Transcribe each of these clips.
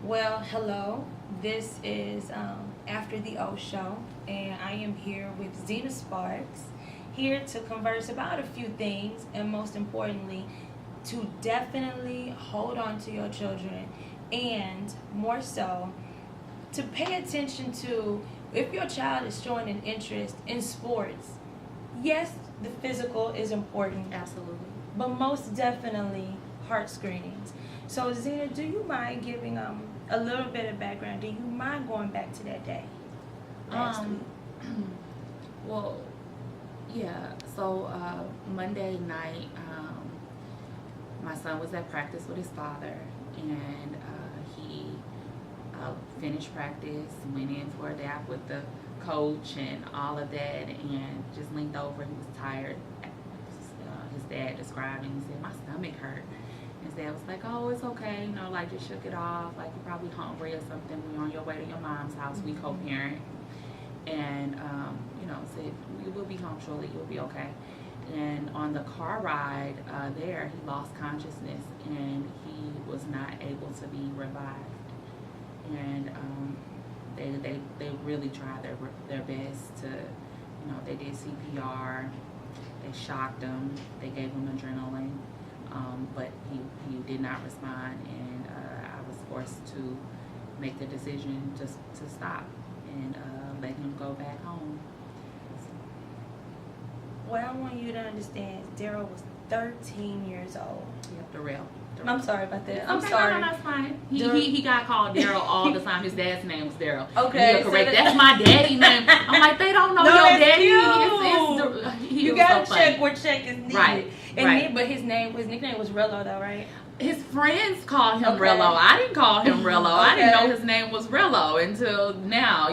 Well, hello. This is After the O Show, and I am here with Zena Sparks, here to converse about a few things, and most importantly, to definitely hold on to your children, and more so, to pay attention to if your child is showing an interest in sports. Yes, the physical is important, Absolutely. but most definitely heart screenings. So Zena, do you mind giving a little bit of background? Do you mind going back to that day last week? Well, yeah. So Monday night, my son was at practice with his father, and he finished practice, went in for a dap with the coach and all of that, and just leaned over. He was tired. His dad described, and he said, "My stomach hurt." His dad was like, "Oh, it's okay, like just shook it off. Like you're probably hungry or something. When you're on your way to your mom's house, we co-parent." And said, "We will be home shortly. You'll be okay." And on the car ride there, he lost consciousness and he was not able to be revived. And they really tried their best to, they did CPR, they shocked him, they gave him adrenaline, but he did not respond, and I was forced to make the decision to stop and let him go back home. What I want you to understand is Daryl was 13 years old. Yep, Darrell. I'm sorry about that. I'm Okay, sorry. No, that's fine. He got called Daryl all the time. His dad's name was Daryl. Okay, You're correct. That's my daddy name. I'm like, they don't know No, your that's daddy. cute. He You was gotta so check funny. where check is needed. Right, And right. But his nickname was Rello, though, right? His friends called him Okay. Rello. I didn't call him Rello. I didn't Okay. know his name was Rello until now.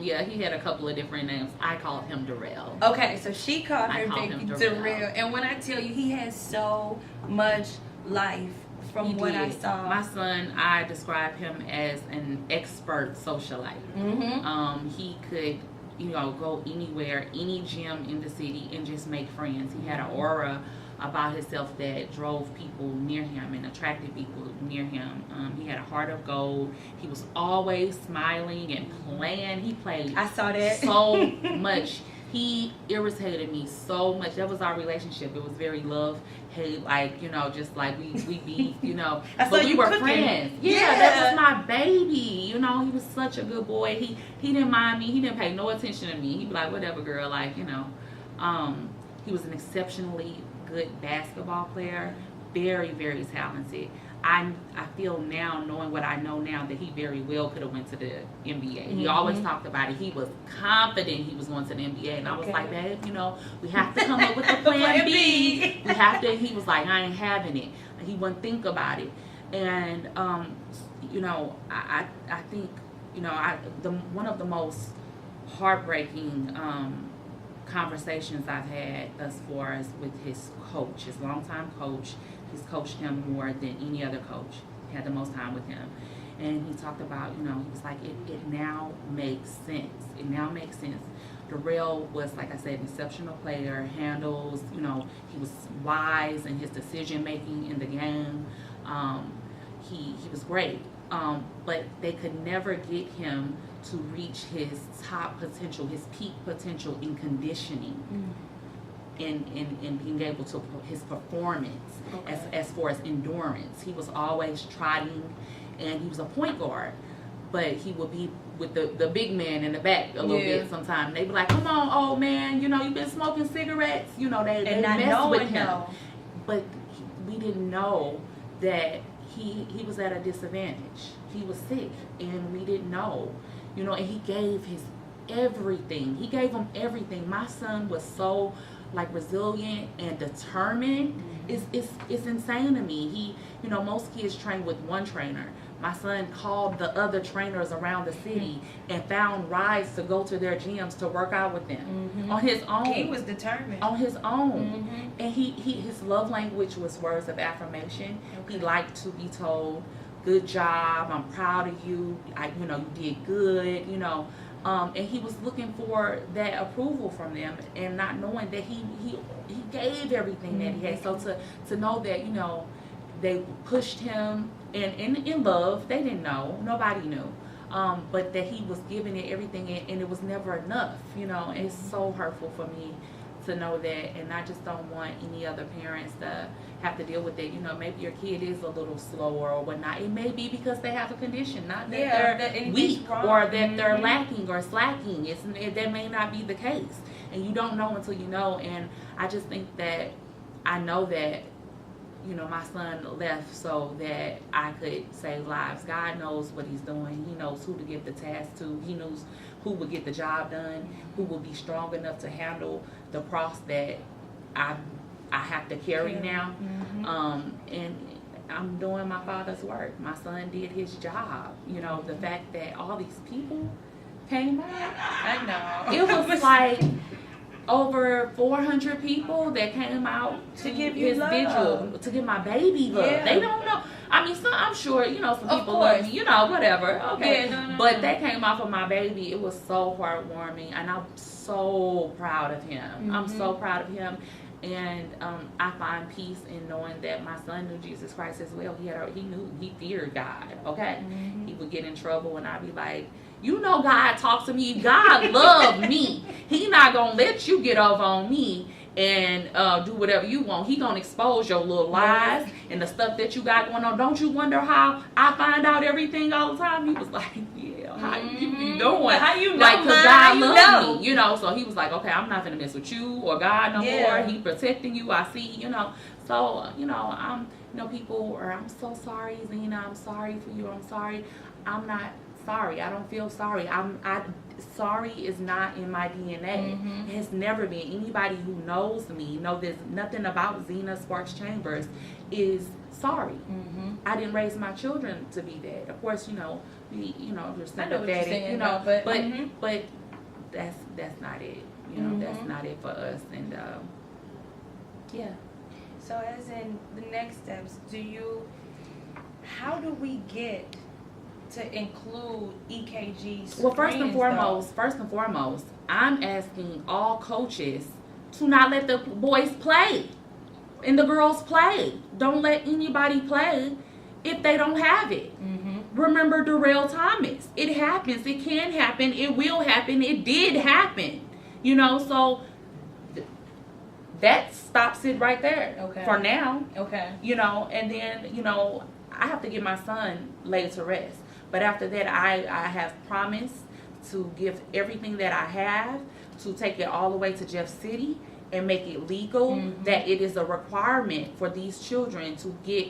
Yeah, he had a couple of different names. I called him Darrell. Okay, so she called I her called baby him Darrell. Darrell. And when I tell you, he has so much life from He what I did. saw. My son, I describe him as an expert socialite. Mm-hmm. He could, go anywhere, any gym in the city, and just make friends. He had an aura about himself that drove people near him and attracted people near him. He had a heart of gold. He was always smiling and playing. He played I saw that. so much. He irritated me so much. That was our relationship. It was very love, hate, just like we beat, I saw but we you were cooking. friends. Yeah, that was my baby. He was such a good boy. He didn't mind me. He didn't pay no attention to me. He'd be like, whatever, girl. He was an exceptionally good basketball player, very, very talented. I feel now, knowing what I know now, that he very well could have went to the NBA. He always talked about it. He was confident he was going to the NBA, and I was like, babe, we have to come up with a plan B. We have to. He was like, I ain't having it. He wouldn't think about it, and I think one of the most heartbreaking conversations I've had thus far is with his coach, his longtime coach. He's coached him more than any other coach. He had the most time with him. And he talked about, he was like, it now makes sense. It now makes sense. Darrell was, like I said, an exceptional player, handles, he was wise in his decision making in the game. He was great. But they could never get him to reach his top potential, his peak potential in conditioning. And being able to his performance as far as endurance. He was always trotting, and he was a point guard, but he would be with the big man in the back a little bit sometimes. They'd be like, come on, old man, you've been smoking cigarettes. They mess with him. But we didn't know that he was at a disadvantage. He was sick, and we didn't know, and he gave his everything. He gave him everything. My son was so resilient and determined. It's insane to me. Most kids train with one trainer. My son called the other trainers around the city and found rides to go to their gyms to work out with them on his own. He was determined. On his own. And his love language was words of affirmation. He liked to be told, good job, I'm proud of you, you did good, and he was looking for that approval from them, and not knowing that he gave everything that he had. So to know that they pushed him, and in love, they didn't know, nobody knew. But that he was giving it everything, and it was never enough, It's so hurtful for me to know that, and I just don't want any other parents to have to deal with it. Maybe your kid is a little slower or whatnot. It may be because they have a condition, not that they're weak or that they're lacking or slacking. That may not be the case, and you don't know until you know. And I just think that I know that my son left so that I could save lives. God knows what he's doing. He knows who to give the task to. He knows who will get the job done, who will be strong enough to handle the cross that I have to carry now. And I'm doing my Father's work. My son did his job. The fact that all these people came out. I know. It was like over 400 people that came out to give you his love. vigil, to give my baby love. Yeah. They don't know. I mean, I'm sure, some Of people course. love me, whatever. Okay. Yeah, no, But they came out for my baby. It was so heartwarming, and I'm so proud of him. I'm so proud of him. And I find peace in knowing that my son knew Jesus Christ as well. He feared God, okay? He would get in trouble, and I'd be like, God talks to me. God loved me. He not going to let you get over on me and do whatever you want. He going to expose your little lies and the stuff that you got going on. Don't you wonder how I find out everything all the time? He was like, yeah, how you be doing? How you know? Like, because God loves me, So he was like, okay, I'm not going to mess with you or God no more. He protecting you. I see, So, I'm, people are, I'm so sorry, Zena. I'm sorry for you. I'm sorry. I'm not sorry. I don't feel sorry. Sorry is not in my DNA. It has never been. Anybody who knows me there's nothing about Zena Sparks Chambers is sorry. I didn't raise my children to be that. Of course, we you're sympathetic, but that's not it. That's not it for us. And yeah. So as in the next steps, how do we get to include EKG? Well, first and foremost, I'm asking all coaches to not let the boys play and the girls play. Don't let anybody play if they don't have it. Remember Darrell Thomas. It happens. It can happen. It will happen. It did happen. So that stops it right there for now. And then, I have to get my son laid to rest. But after that, I have promised to give everything that I have, to take it all the way to Jeff City and make it legal, that it is a requirement for these children to get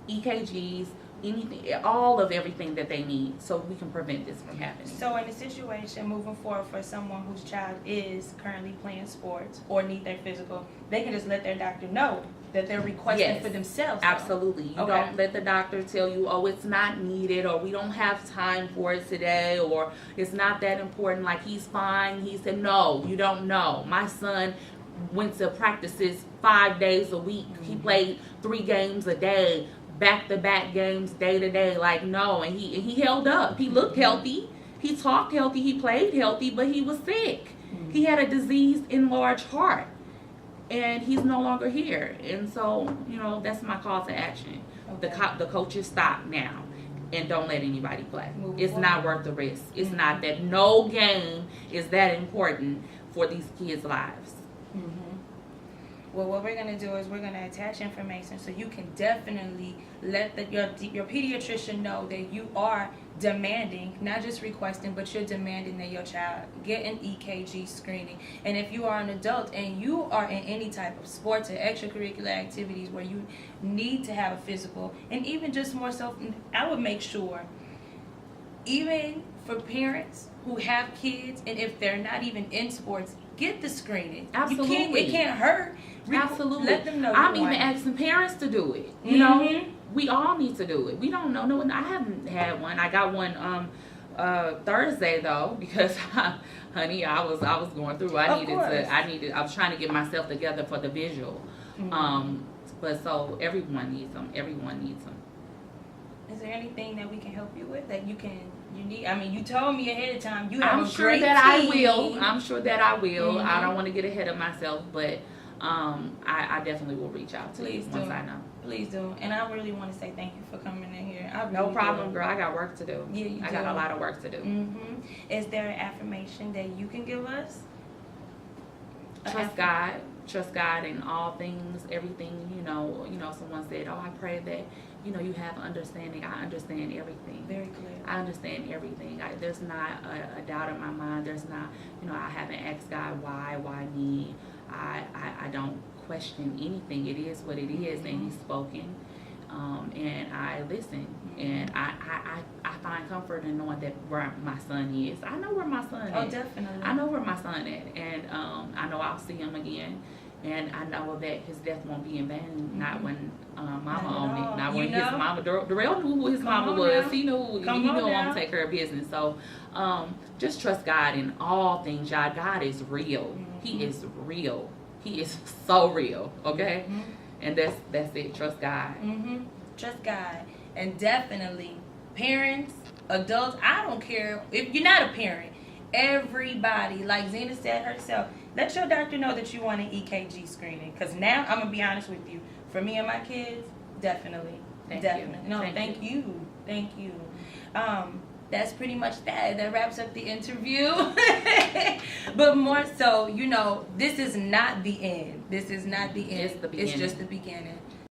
EKGs, anything, all of everything that they need, so we can prevent this from happening. So in a situation moving forward for someone whose child is currently playing sports or need their physical, they can just let their doctor know that they're requesting for themselves. Absolutely. You don't let the doctor tell you, oh, it's not needed, or we don't have time for it today, or it's not that important, like he's fine. He said, no, you don't know. My son went to practices 5 days a week. He played 3 games a day, back-to-back games, day to day. Like, no, and he held up. He looked healthy. He talked healthy. He played healthy, but he was sick. He had a diseased enlarged heart, and he's no longer here. And so, that's my call to action. The coaches stop now and don't let anybody play. It's not worth the risk. It's not that. No game is that important for these kids' lives. Well, what we're going to do is we're going to attach information so you can definitely let your pediatrician know that you are demanding, not just requesting, but you're demanding that your child get an EKG screening. And if you are an adult and you are in any type of sports or extracurricular activities where you need to have a physical, and even just more so, I would make sure, even for parents who have kids, and if they're not even in sports, get the screening. Absolutely. It can't hurt. Absolutely. Let them know. I'm even asking parents to do it. You know, we all need to do it. We don't know. No, I haven't had one. I got one Thursday though, because honey, I was going through. I was trying to get myself together for the visual. But so everyone needs them. Everyone needs them. Is there anything that we can help you with that you need? I mean, you told me ahead of time you have I'm a sure great that team. I will. I'm sure that I will. I don't want to get ahead of myself, but I definitely will reach out to you once I know. Please do. And I really want to say thank you for coming in here. I really No problem, do. girl. I got work to do. Yeah, you I do. got a lot of work to do. Mm-hmm. Is there an affirmation that you can give us? Trust God in all things, everything. Someone said, "Oh, I pray that you have understanding." I understand everything. Very clear. I understand everything. There's not a doubt in my mind. There's not, I haven't asked God why me. I don't question anything. It is what it is, and He's spoken. And I listen, and I find comfort in knowing that where my son is. I know where my son is. Oh, definitely. I know where my son is, and I know I'll see him again. And I know that his death won't be in vain. Not when Mama owned it. Not when his mama. Darrell knew who his mama was. He knew. He knew I'm gonna take care of business. So, just trust God in all things, y'all. God is real. He is real. He is so real. Okay. And that's it. Trust God. Trust God. And definitely, parents, adults, I don't care if you're not a parent. Everybody, like Zena said herself, let your doctor know that you want an EKG screening. Because now, I'm going to be honest with you. For me and my kids, definitely. Thank you. Thank you. That's pretty much that. That wraps up the interview. But more so, this is not the end. This is not the end. It's the beginning. It's just the beginning.